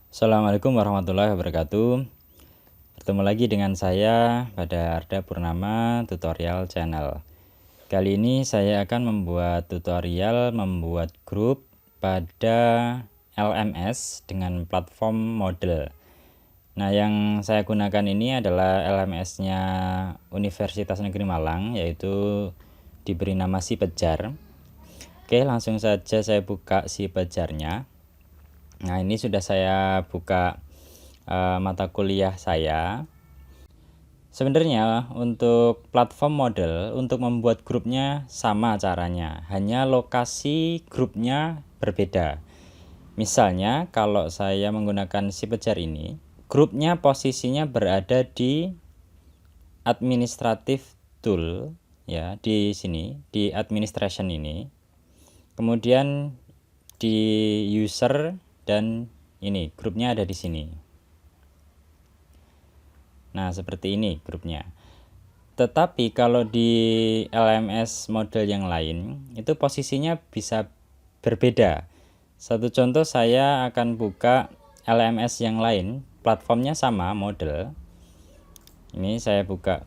Assalamualaikum warahmatullahi wabarakatuh. Bertemu lagi dengan saya pada Arda Purnama Tutorial Channel. Kali ini saya akan membuat tutorial membuat grup pada LMS dengan platform Moodle. Nah, yang saya gunakan ini adalah LMS-nya Universitas Negeri Malang, yaitu diberi nama Sipejar. Oke, langsung saja saya buka Sipejarnya. Nah, ini sudah saya buka mata kuliah saya. Sebenarnya untuk platform Moodle, untuk membuat grupnya sama caranya, hanya lokasi grupnya berbeda. Misalnya kalau saya menggunakan Sipejar ini, grupnya posisinya berada di administrative tool, ya, di sini, di administration ini. Kemudian di user, dan ini grupnya ada di sini. Nah, seperti ini grupnya. Tetapi kalau di LMS model yang lain, itu posisinya bisa berbeda. Satu contoh, saya akan buka LMS yang lain, platformnya sama, model. Ini saya buka.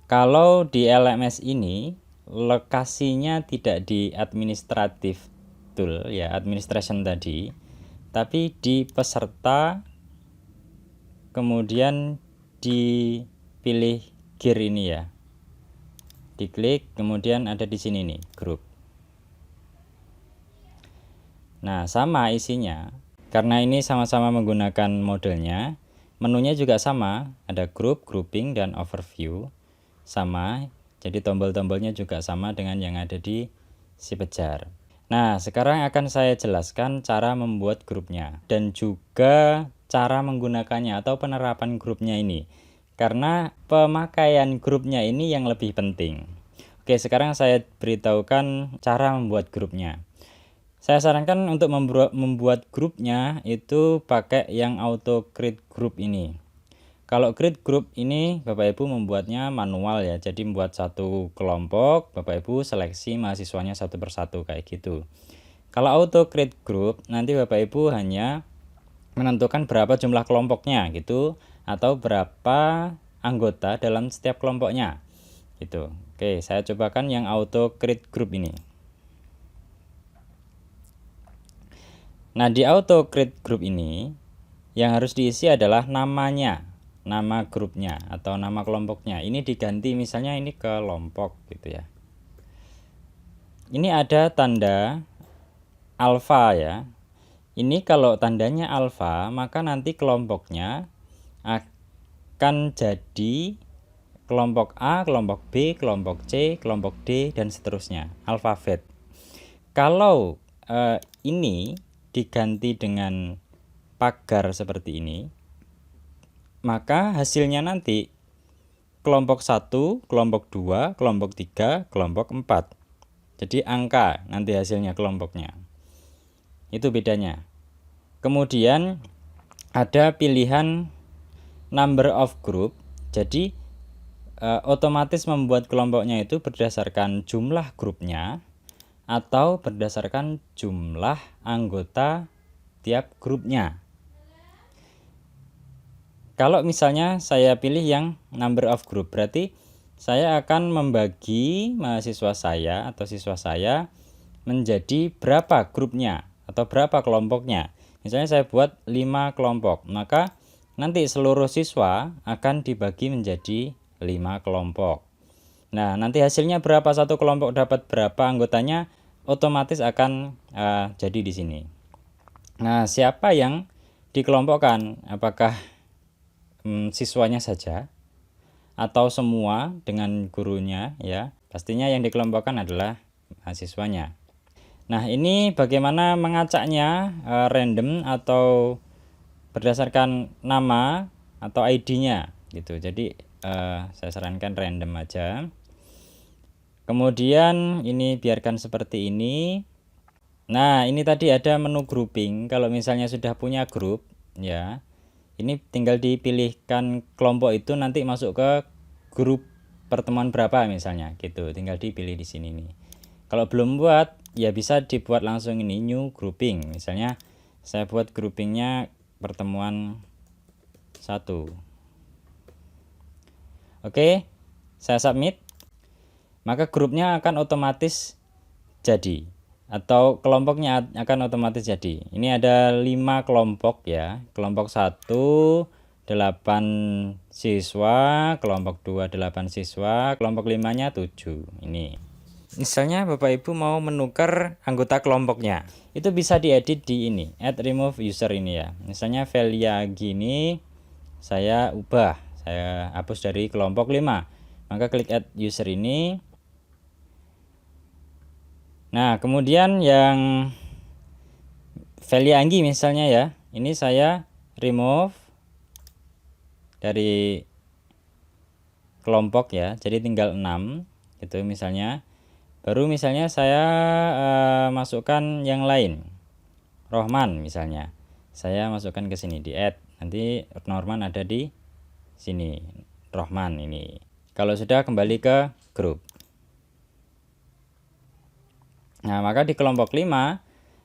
Kalau di LMS ini, lokasinya tidak di administrative tool, ya, administration tadi, tapi di peserta, kemudian dipilih gear ini, ya, diklik, kemudian ada di sini nih grup. Nah, sama isinya, karena ini sama-sama menggunakan modelnya, menunya juga sama, ada grup, grouping, dan overview sama, jadi tombol-tombolnya juga sama dengan yang ada di Sipejar. Nah, sekarang akan saya jelaskan cara membuat grupnya dan juga cara menggunakannya atau penerapan grupnya ini. Karena pemakaian grupnya ini yang lebih penting. Oke, sekarang saya beritahukan cara membuat grupnya. Saya sarankan untuk membuat grupnya itu pakai yang auto create group ini. Kalau create group ini Bapak Ibu membuatnya manual, ya. Jadi membuat satu kelompok, Bapak Ibu seleksi mahasiswanya satu persatu kayak gitu. Kalau auto create group, nanti Bapak Ibu hanya menentukan berapa jumlah kelompoknya gitu, atau berapa anggota dalam setiap kelompoknya gitu. Oke, saya cobakan yang auto create group ini. Nah, di auto create group ini yang harus diisi adalah namanya, nama grupnya atau nama kelompoknya. Ini diganti, misalnya ini kelompok gitu, ya. Ini ada tanda alfa, ya. Ini kalau tandanya alfa, maka nanti kelompoknya akan jadi kelompok A, kelompok B, kelompok C, kelompok D, dan seterusnya, alfabet. Kalau ini diganti dengan pagar seperti ini, maka hasilnya nanti kelompok 1, kelompok 2, kelompok 3, kelompok 4. Jadi angka nanti hasilnya kelompoknya. Itu bedanya. Kemudian ada pilihan number of group. Jadi otomatis membuat kelompoknya itu berdasarkan jumlah grupnya atau berdasarkan jumlah anggota tiap grupnya. Kalau misalnya saya pilih yang number of group, berarti saya akan membagi mahasiswa saya atau siswa saya menjadi berapa grupnya atau berapa kelompoknya. Misalnya saya buat 5 kelompok, maka nanti seluruh siswa akan dibagi menjadi 5 kelompok. Nah, nanti hasilnya berapa satu kelompok dapat berapa anggotanya, otomatis akan jadi di sini. Nah, siapa yang dikelompokkan? Apakah siswanya saja atau semua dengan gurunya, ya? Pastinya yang dikelompokkan adalah siswanya. Nah, ini bagaimana mengacaknya, random atau berdasarkan nama atau ID-nya gitu. Jadi saya sarankan random aja. Kemudian ini biarkan seperti ini. Nah, ini tadi ada menu grouping. Kalau misalnya sudah punya grup, ya, ini tinggal dipilihkan kelompok itu nanti masuk ke grup pertemuan berapa misalnya gitu, tinggal dipilih di sini nih. Kalau belum buat ya bisa dibuat langsung ini new grouping, misalnya saya buat groupingnya pertemuan 1. Oke, saya submit, maka grupnya akan otomatis jadi atau kelompoknya akan otomatis jadi. Ini ada 5 kelompok ya. Kelompok 1 8 siswa, kelompok 2 8 siswa, kelompok 5-nya 7. Ini. Misalnya Bapak Ibu mau menukar anggota kelompoknya. Itu bisa diedit di ini, add remove user ini ya. Misalnya Velia gini saya ubah, saya hapus dari kelompok 5. Maka klik add user ini. Nah, kemudian yang Velia Anggi misalnya ya, ini saya remove dari kelompok ya, jadi tinggal 6 gitu misalnya. Baru misalnya saya masukkan yang lain, Rohman misalnya, saya masukkan ke sini di add, nanti Norman ada di sini, Rohman ini. Kalau sudah kembali ke grup. Nah, maka di kelompok 5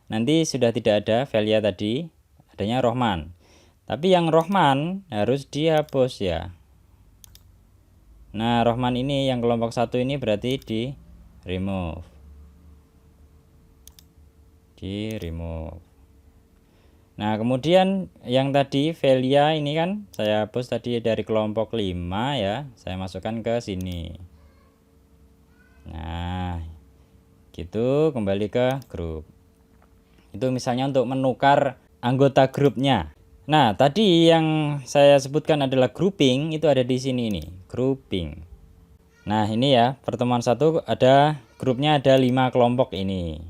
nanti sudah tidak ada Velia tadi, adanya Rohman. Tapi yang Rohman harus dihapus ya. Nah, Rohman ini yang kelompok 1 ini berarti di remove. Di remove. Nah, kemudian yang tadi Velia ini kan saya hapus tadi dari kelompok 5 ya, saya masukkan ke sini. Nah, gitu, kembali ke grup. Itu misalnya untuk menukar anggota grupnya. Nah, tadi yang saya sebutkan adalah grouping, itu ada di sini nih, grouping. Nah, ini ya, pertemuan 1 ada grupnya ada 5 kelompok ini.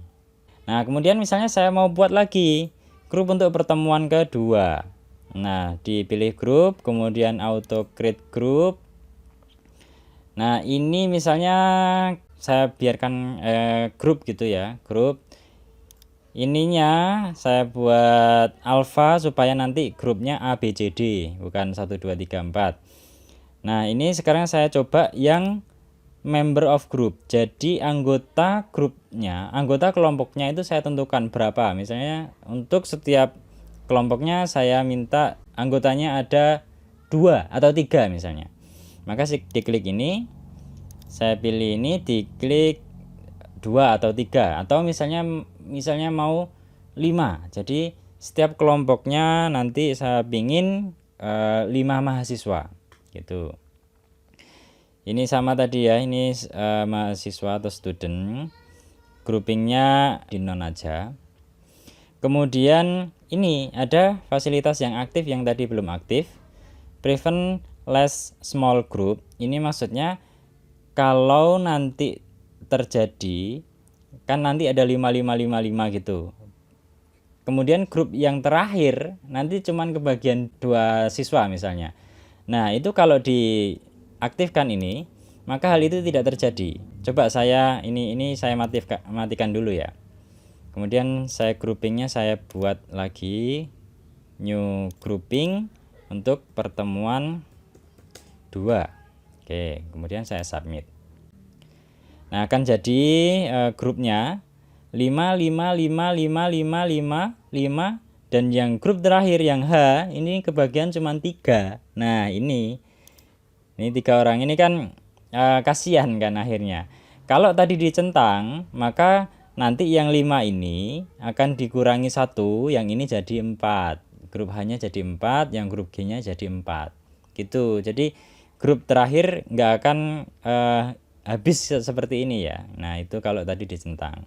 Nah, kemudian misalnya saya mau buat lagi grup untuk pertemuan kedua. Nah, dipilih grup, kemudian auto create group. Nah, ini misalnya saya biarkan grup gitu ya, grup. Ininya saya buat alpha supaya nanti grupnya A, B, C, D, bukan 1, 2, 3, 4. Nah, ini sekarang saya coba yang member of group. Jadi anggota grupnya, anggota kelompoknya itu saya tentukan berapa. Misalnya untuk setiap kelompoknya saya minta anggotanya ada 2 atau 3 misalnya. Maka diklik ini, saya pilih ini, diklik 2 atau 3, atau misalnya mau 5. Jadi setiap kelompoknya nanti saya pingin 5 mahasiswa gitu. Ini sama tadi ya, ini mahasiswa atau student, groupingnya di non aja. Kemudian ini ada fasilitas yang aktif yang tadi belum aktif, prevent less small group. Ini maksudnya kalau nanti terjadi kan nanti ada 5 gitu. Kemudian grup yang terakhir nanti cuman kebagian 2 siswa misalnya. Nah, itu kalau diaktifkan ini, maka hal itu tidak terjadi. Coba saya ini saya matikan dulu ya. Kemudian saya groupingnya saya buat lagi new grouping untuk pertemuan 2. Oke, kemudian saya submit. Nah, akan jadi grupnya 5 dan yang grup terakhir yang H ini kebagian cuma 3. Nah, ini 3 orang ini kan kasihan kan akhirnya. Kalau tadi dicentang, maka nanti yang 5 ini akan dikurangi 1, yang ini jadi 4. Grup H-nya jadi 4, yang grup G-nya jadi 4. Gitu. Jadi grup terakhir nggak akan habis seperti ini ya. Nah, itu kalau tadi dicentang.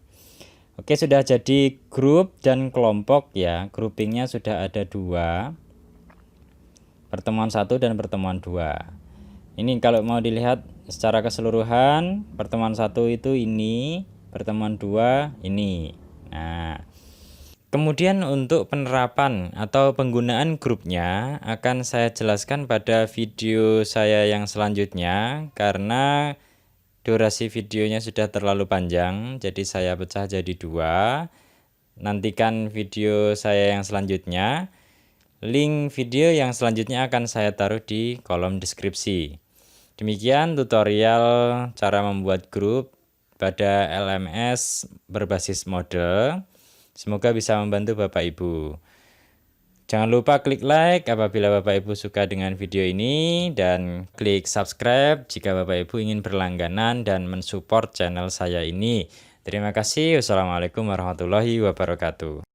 Oke, sudah jadi grup dan kelompok ya. Groupingnya sudah ada 2. Pertemuan 1 dan pertemuan 2. Ini kalau mau dilihat secara keseluruhan, pertemuan 1 itu ini, pertemuan 2 ini. Nah, kemudian untuk penerapan atau penggunaan grupnya akan saya jelaskan pada video saya yang selanjutnya, karena durasi videonya sudah terlalu panjang, jadi saya pecah jadi 2. Nantikan video saya yang selanjutnya. Link video yang selanjutnya akan saya taruh di kolom deskripsi. Demikian tutorial cara membuat grup pada LMS berbasis model. Semoga bisa membantu Bapak Ibu. Jangan lupa klik like apabila Bapak Ibu suka dengan video ini, dan klik subscribe jika Bapak Ibu ingin berlangganan dan mensupport channel saya ini. Terima kasih. Wassalamualaikum warahmatullahi wabarakatuh.